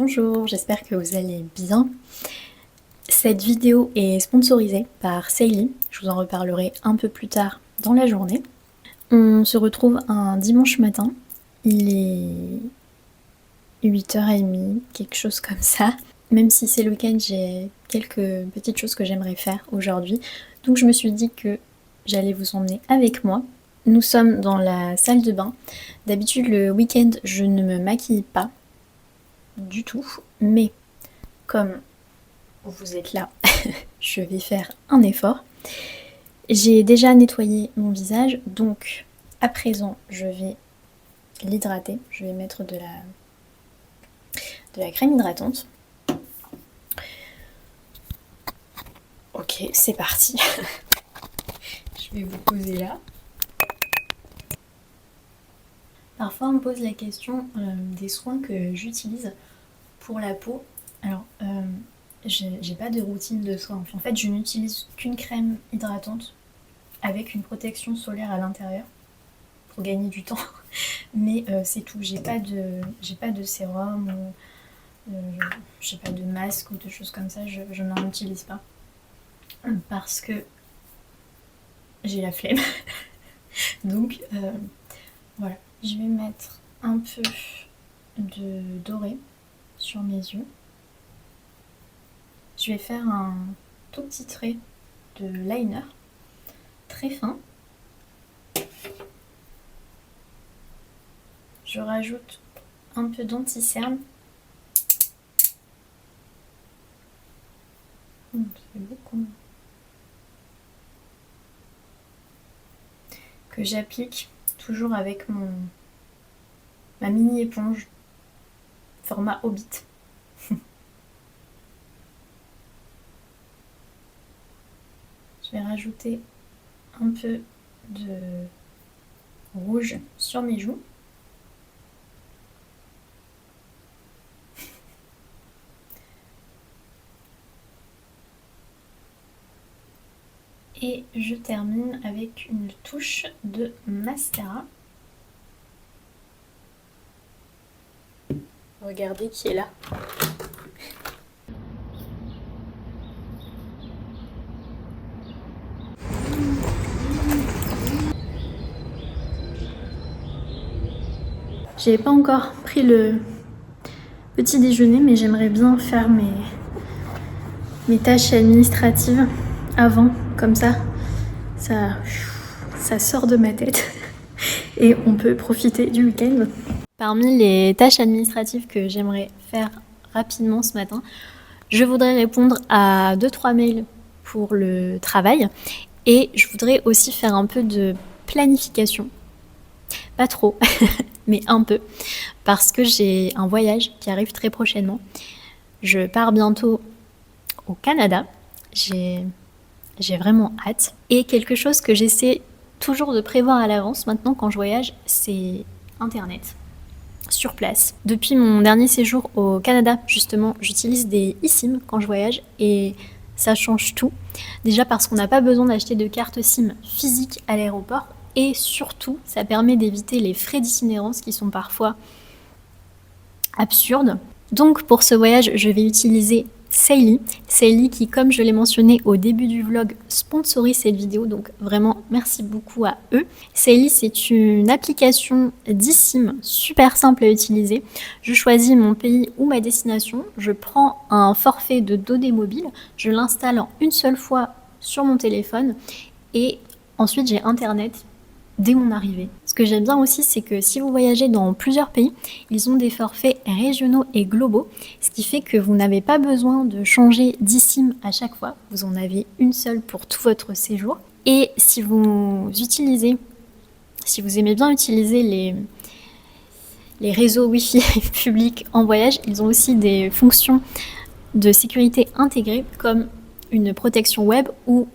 Bonjour, j'espère que vous allez bien. Cette vidéo est sponsorisée par Sailly, je vous en reparlerai un peu plus tard dans la journée. On se retrouve un dimanche matin, il est 8h30, quelque chose comme ça. Même si c'est le week-end, j'ai quelques petites choses que j'aimerais faire aujourd'hui. Donc je me suis dit que j'allais vous emmener avec moi. Nous sommes dans la salle de bain. D'habitude le week-end, je ne me maquille pas du tout, mais comme vous êtes là, je vais faire un effort. J'ai déjà nettoyé mon visage, donc à présent je vais l'hydrater. Je vais mettre de la crème hydratante. Ok, c'est parti. Je vais vous poser là. Parfois on me pose la question des soins que j'utilise pour la peau. Alors, j'ai pas de routine de soins. En fait, je n'utilise qu'une crème hydratante avec une protection solaire à l'intérieur pour gagner du temps. Mais c'est tout. J'ai pas de sérum ou j'ai pas de masque ou de choses comme ça. Je n'en utilise pas parce que j'ai la flemme. Donc voilà. Je vais mettre un peu de doré sur mes yeux. Je vais faire un tout petit trait de liner très fin. Je rajoute un peu d'anti-cerne. C'est beaucoup. Que j'applique toujours avec ma mini éponge format Hobbit. Je vais rajouter un peu de rouge sur mes joues. Et je termine avec une touche de mascara. Regardez qui est là. J'ai pas encore pris le petit déjeuner, mais j'aimerais bien faire mes tâches administratives avant, comme ça sort de ma tête et on peut profiter du week-end. Parmi les tâches administratives que j'aimerais faire rapidement ce matin, je voudrais répondre à 2-3 mails pour le travail et je voudrais aussi faire un peu de planification. Pas trop, mais un peu, parce que j'ai un voyage qui arrive très prochainement. Je pars bientôt au Canada, j'ai vraiment hâte. Et quelque chose que j'essaie toujours de prévoir à l'avance maintenant quand je voyage, c'est Internet, sur place. Depuis mon dernier séjour au Canada, justement, j'utilise des eSIM quand je voyage et ça change tout. Déjà parce qu'on n'a pas besoin d'acheter de carte SIM physique à l'aéroport et surtout, ça permet d'éviter les frais d'itinérance qui sont parfois absurdes. Donc pour ce voyage, je vais utiliser Sailly. Sailly qui, comme je l'ai mentionné au début du vlog, sponsorise cette vidéo, donc vraiment merci beaucoup à eux. Sailly, c'est une application d'eSIM super simple à utiliser. Je choisis mon pays ou ma destination, je prends un forfait de données mobiles, je l'installe en une seule fois sur mon téléphone et ensuite j'ai Internet dès mon arrivée. Ce que j'aime bien aussi, c'est que si vous voyagez dans plusieurs pays, ils ont des forfaits régionaux et globaux, ce qui fait que vous n'avez pas besoin de changer d'eSIM à chaque fois. Vous en avez une seule pour tout votre séjour. Et si vous aimez bien utiliser les réseaux Wi-Fi publics en voyage, ils ont aussi des fonctions de sécurité intégrées comme une protection web ou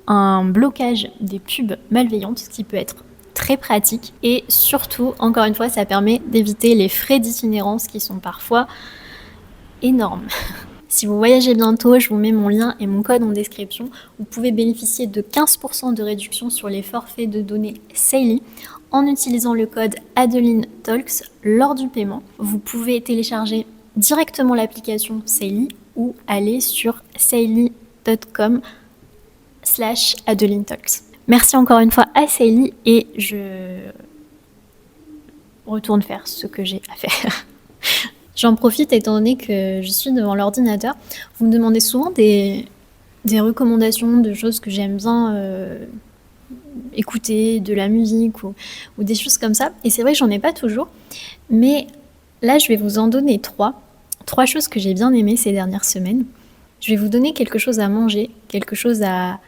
un blocage des pubs malveillantes, ce qui peut être très pratique et surtout, encore une fois, ça permet d'éviter les frais d'itinérance qui sont parfois énormes. Si vous voyagez bientôt, je vous mets mon lien et mon code en description. Vous pouvez bénéficier de 15% de réduction sur les forfaits de données Sailly en utilisant le code AdelineTalks lors du paiement. Vous pouvez télécharger directement l'application Sailly ou aller sur sailly.com/AdelineTalks. Merci encore une fois à Sailly et je retourne faire ce que j'ai à faire. J'en profite étant donné que je suis devant l'ordinateur. Vous me demandez souvent des recommandations de choses que j'aime bien écouter, de la musique ou des choses comme ça. Et c'est vrai que j'en ai pas toujours. Mais là, je vais vous en donner trois choses que j'ai bien aimées ces dernières semaines. Je vais vous donner quelque chose à manger, quelque chose à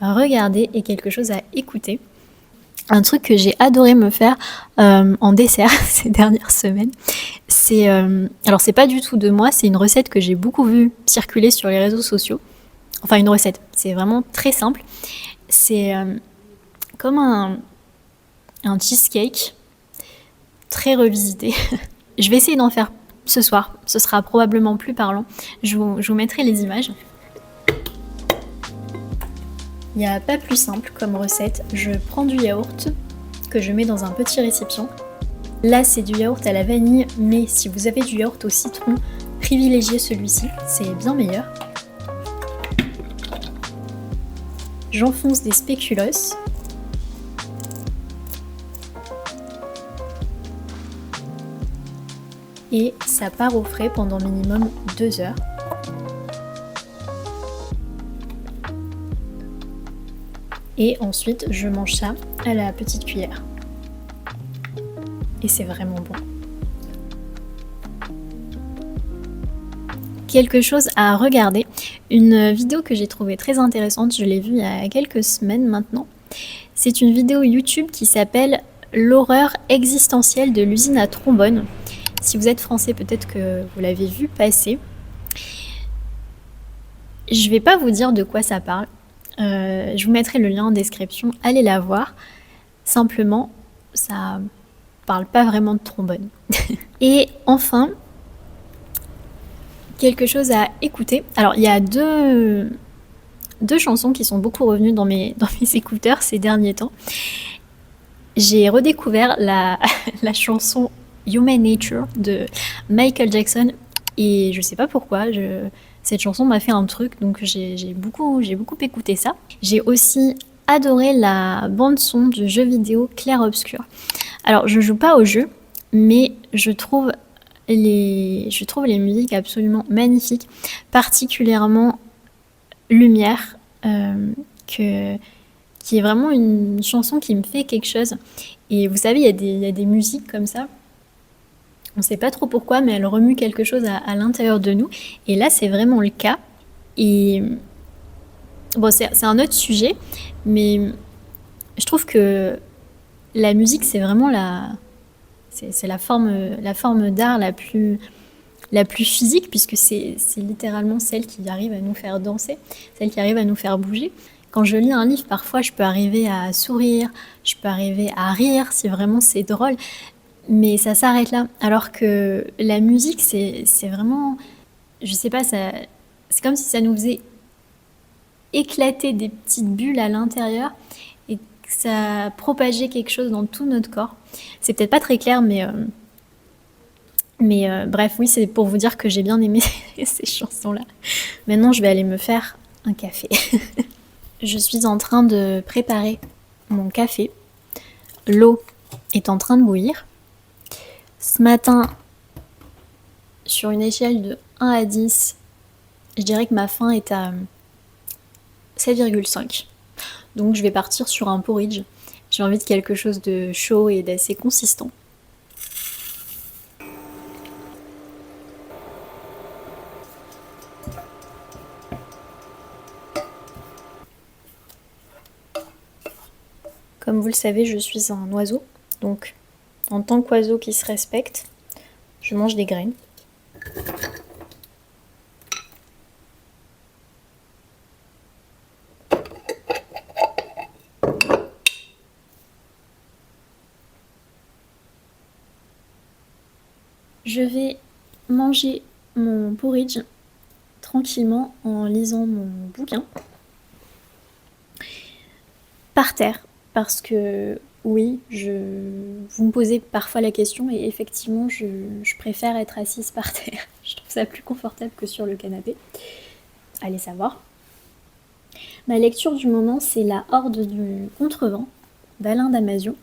regarder et quelque chose à écouter. Un truc que j'ai adoré me faire en dessert ces dernières semaines, c'est alors c'est pas du tout de moi, c'est une recette que j'ai beaucoup vue circuler sur les réseaux sociaux. Enfin une recette, c'est vraiment très simple. C'est comme un cheesecake très revisité. Je vais essayer d'en faire ce soir, ce sera probablement plus parlant. Je vous mettrai les images. Il n'y a pas plus simple comme recette. Je prends du yaourt que je mets dans un petit récipient. Là, c'est du yaourt à la vanille, mais si vous avez du yaourt au citron, privilégiez celui-ci, c'est bien meilleur. J'enfonce des spéculoos. Et ça part au frais pendant minimum 2 heures. Et ensuite, je mange ça à la petite cuillère. Et c'est vraiment bon. Quelque chose à regarder. Une vidéo que j'ai trouvée très intéressante, je l'ai vue il y a quelques semaines maintenant. C'est une vidéo YouTube qui s'appelle « L'horreur existentielle de l'usine à trombone ». Si vous êtes français, peut-être que vous l'avez vu passer. Je vais pas vous dire de quoi ça parle. Je vous mettrai le lien en description, allez la voir. Simplement, ça parle pas vraiment de trombone. Et enfin, quelque chose à écouter. Alors, il y a deux chansons qui sont beaucoup revenues dans mes écouteurs ces derniers temps. J'ai redécouvert la chanson Human Nature de Michael Jackson et je sais pas pourquoi, cette chanson m'a fait un truc, donc j'ai beaucoup écouté ça. J'ai aussi adoré la bande son du jeu vidéo Clair Obscur. Alors je joue pas au jeu, mais je trouve les musiques absolument magnifiques, particulièrement Lumière, qui est vraiment une chanson qui me fait quelque chose. Et vous savez, il y a des musiques comme ça. On ne sait pas trop pourquoi, mais elle remue quelque chose à l'intérieur de nous. Et là, c'est vraiment le cas. Et bon, c'est un autre sujet, mais je trouve que la musique, c'est vraiment c'est la forme d'art la plus physique, puisque c'est littéralement celle qui arrive à nous faire danser, celle qui arrive à nous faire bouger. Quand je lis un livre, parfois, je peux arriver à sourire, je peux arriver à rire, si vraiment c'est drôle. Mais ça s'arrête là. Alors que la musique, c'est vraiment... Je sais pas, c'est comme si ça nous faisait éclater des petites bulles à l'intérieur et que ça propageait quelque chose dans tout notre corps. C'est peut-être pas très clair, mais bref, oui, c'est pour vous dire que j'ai bien aimé ces chansons-là. Maintenant, je vais aller me faire un café. Je suis en train de préparer mon café. L'eau est en train de bouillir. Ce matin, sur une échelle de 1 à 10, je dirais que ma faim est à 7,5. Donc je vais partir sur un porridge. J'ai envie de quelque chose de chaud et d'assez consistant. Comme vous le savez, je suis un oiseau. Donc en tant qu'oiseau qui se respecte, je mange des graines. Je vais manger mon porridge tranquillement en lisant mon bouquin par terre, parce que Oui, vous me posez parfois la question et effectivement, je préfère être assise par terre. Je trouve ça plus confortable que sur le canapé. Allez savoir. Ma lecture du moment, c'est La Horde du Contrevent d'Alain Damasio.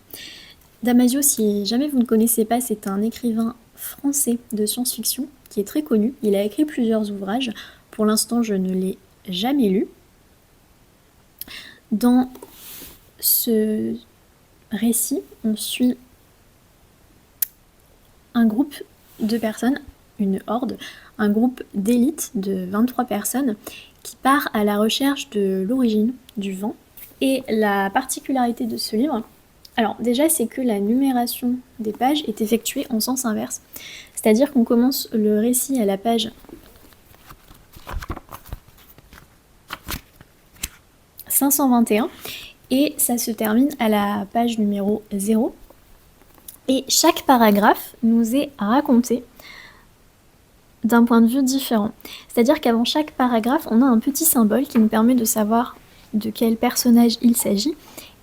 Damasio, si jamais vous ne connaissez pas, c'est un écrivain français de science-fiction qui est très connu. Il a écrit plusieurs ouvrages. Pour l'instant, je ne l'ai jamais lu. Dans ce récit, on suit un groupe de personnes, une horde, un groupe d'élite de 23 personnes qui part à la recherche de l'origine du vent. Et la particularité de ce livre, alors déjà c'est que la numération des pages est effectuée en sens inverse. C'est-à-dire qu'on commence le récit à la page 521 et ça se termine à la page numéro 0. Et chaque paragraphe nous est raconté d'un point de vue différent. C'est-à-dire qu'avant chaque paragraphe, on a un petit symbole qui nous permet de savoir de quel personnage il s'agit.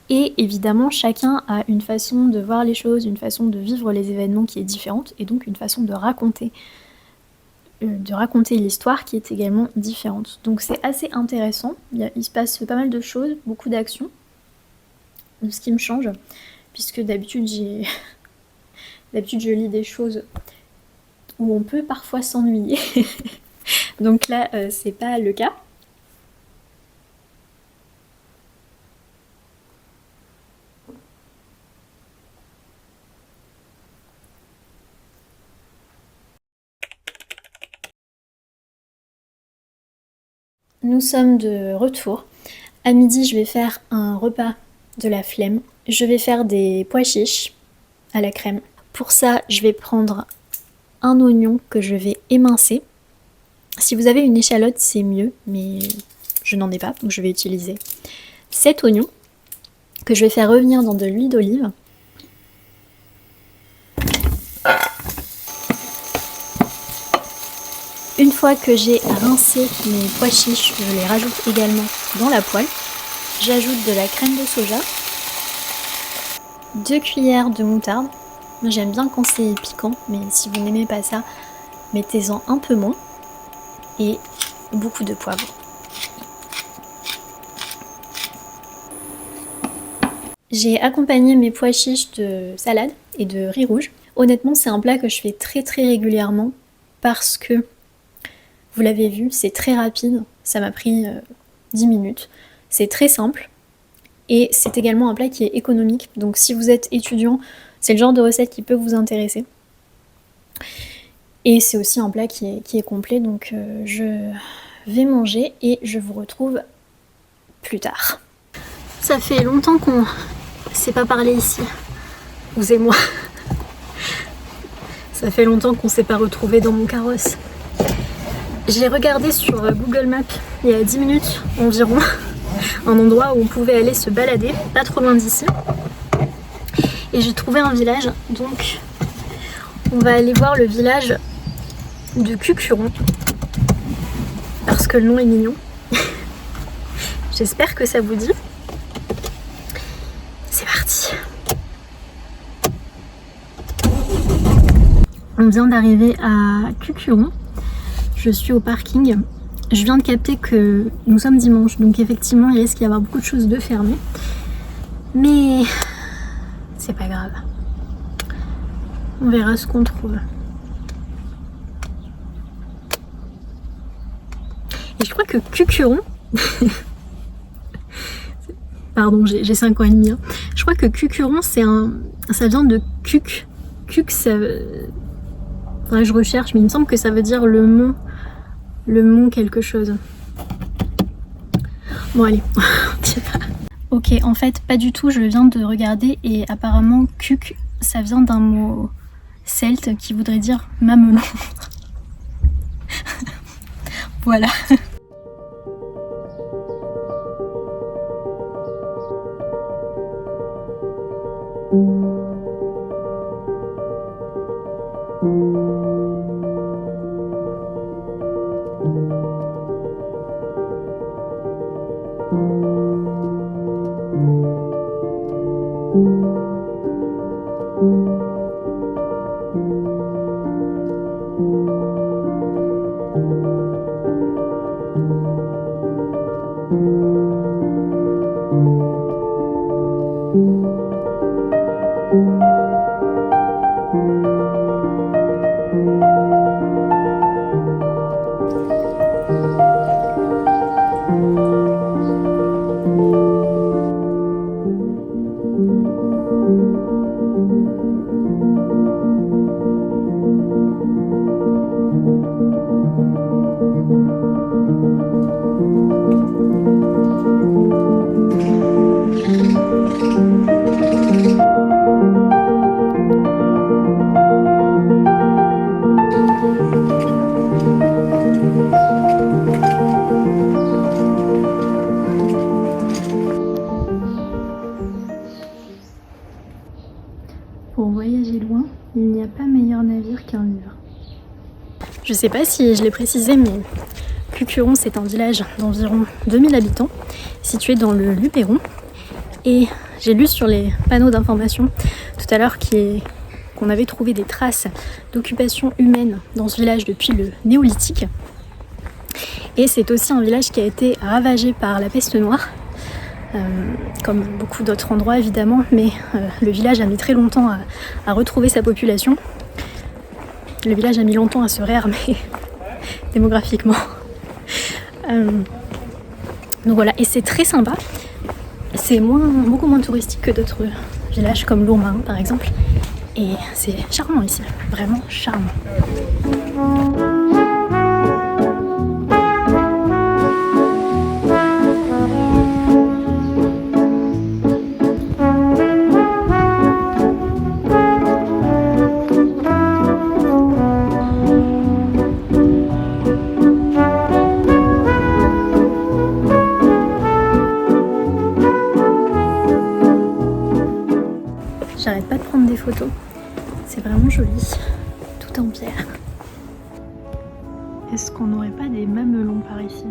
Et évidemment, chacun a une façon de voir les choses, une façon de vivre les événements qui est différente, et donc une façon de raconter l'histoire qui est également différente. Donc c'est assez intéressant, il se passe pas mal de choses, beaucoup d'actions, ce qui me change, puisque d'habitude je lis des choses où on peut parfois s'ennuyer. Donc là, c'est pas le cas. Nous sommes de retour. À midi, je vais faire un repas de la flemme. Je vais faire des pois chiches à la crème. Pour ça, je vais prendre un oignon que je vais émincer. Si vous avez une échalote, c'est mieux, mais je n'en ai pas, donc je vais utiliser cet oignon que je vais faire revenir dans de l'huile d'olive. Une fois que j'ai rincé mes pois chiches, je les rajoute également dans la poêle. J'ajoute de la crème de soja, 2 cuillères de moutarde. Moi j'aime bien quand c'est piquant, mais si vous n'aimez pas ça, mettez-en un peu moins. Et beaucoup de poivre. J'ai accompagné mes pois chiches de salade et de riz rouge. Honnêtement, c'est un plat que je fais très régulièrement parce que, vous l'avez vu, c'est très rapide. Ça m'a pris 10 minutes. C'est très simple et c'est également un plat qui est économique. Donc si vous êtes étudiant, c'est le genre de recette qui peut vous intéresser. Et c'est aussi un plat qui est complet, donc je vais manger et je vous retrouve plus tard. Ça fait longtemps qu'on s'est pas parlé ici, vous et moi. Ça fait longtemps qu'on s'est pas retrouvés dans mon carrosse. J'ai regardé sur Google Maps il y a 10 minutes environ un endroit où on pouvait aller se balader, pas trop loin d'ici. Et j'ai trouvé un village, donc on va aller voir le village de Cucuron parce que le nom est mignon. J'espère que ça vous dit. C'est parti. On vient d'arriver à Cucuron. Je suis au parking. Je viens de capter que nous sommes dimanche, donc effectivement il risque d'y avoir beaucoup de choses de fermées. Mais c'est pas grave. On verra ce qu'on trouve. Et je crois que Cucuron... Pardon, j'ai 5 ans et demi. Hein. Je crois que Cucuron, ça vient de Cuc. Cuc, ça... Faudrait que je recherche, mais il me semble que ça veut dire le mont quelque chose. Bon allez, on y va. Ok, en fait, pas du tout, je viens de regarder et apparemment Cuc, ça vient d'un mot celte qui voudrait dire mamelon. Voilà. Pour voyager loin, il n'y a pas meilleur navire qu'un livre. Je sais pas si je l'ai précisé, mais Cucuron, c'est un village d'environ 2000 habitants, situé dans le Luberon. Et j'ai lu sur les panneaux d'information tout à l'heure qu'on avait trouvé des traces d'occupation humaine dans ce village depuis le néolithique. Et c'est aussi un village qui a été ravagé par la peste noire, comme beaucoup d'autres endroits évidemment, mais le village a mis très longtemps à retrouver sa population. Le village a mis longtemps à se réarmer démographiquement. Donc voilà, et c'est très sympa. C'est beaucoup moins touristique que d'autres villages comme Lourmarin par exemple. Et c'est charmant ici, vraiment charmant. J'arrête pas de prendre des photos, c'est vraiment joli, tout en pierre. Est-ce qu'on n'aurait pas des mamelons par ici ?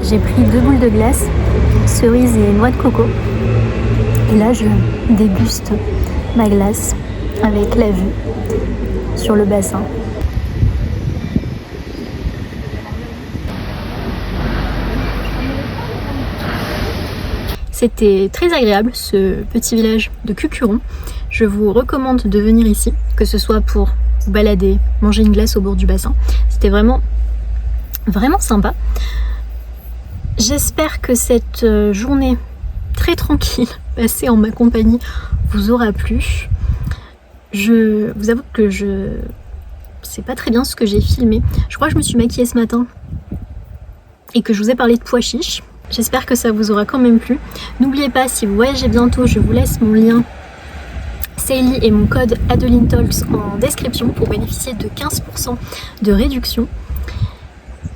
J'ai pris 2 boules de glace, cerise et noix de coco. Et là, je déguste ma glace avec la vue sur le bassin. C'était très agréable ce petit village de Cucuron. Je vous recommande de venir ici, que ce soit pour vous balader, manger une glace au bord du bassin. C'était vraiment sympa. J'espère que cette journée très tranquille passée en ma compagnie vous aura plu. Je vous avoue que je sais pas très bien ce que j'ai filmé. Je crois que je me suis maquillée ce matin et que je vous ai parlé de pois chiches. J'espère que ça vous aura quand même plu. N'oubliez pas, si vous voyagez bientôt, je vous laisse mon lien Sailly et mon code ADELINETALKS en description pour bénéficier de 15% de réduction.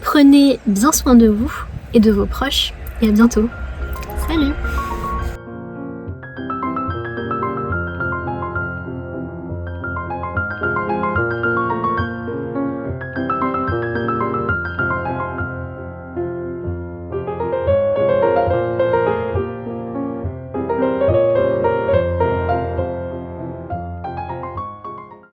Prenez bien soin de vous et de vos proches et à bientôt. Salut!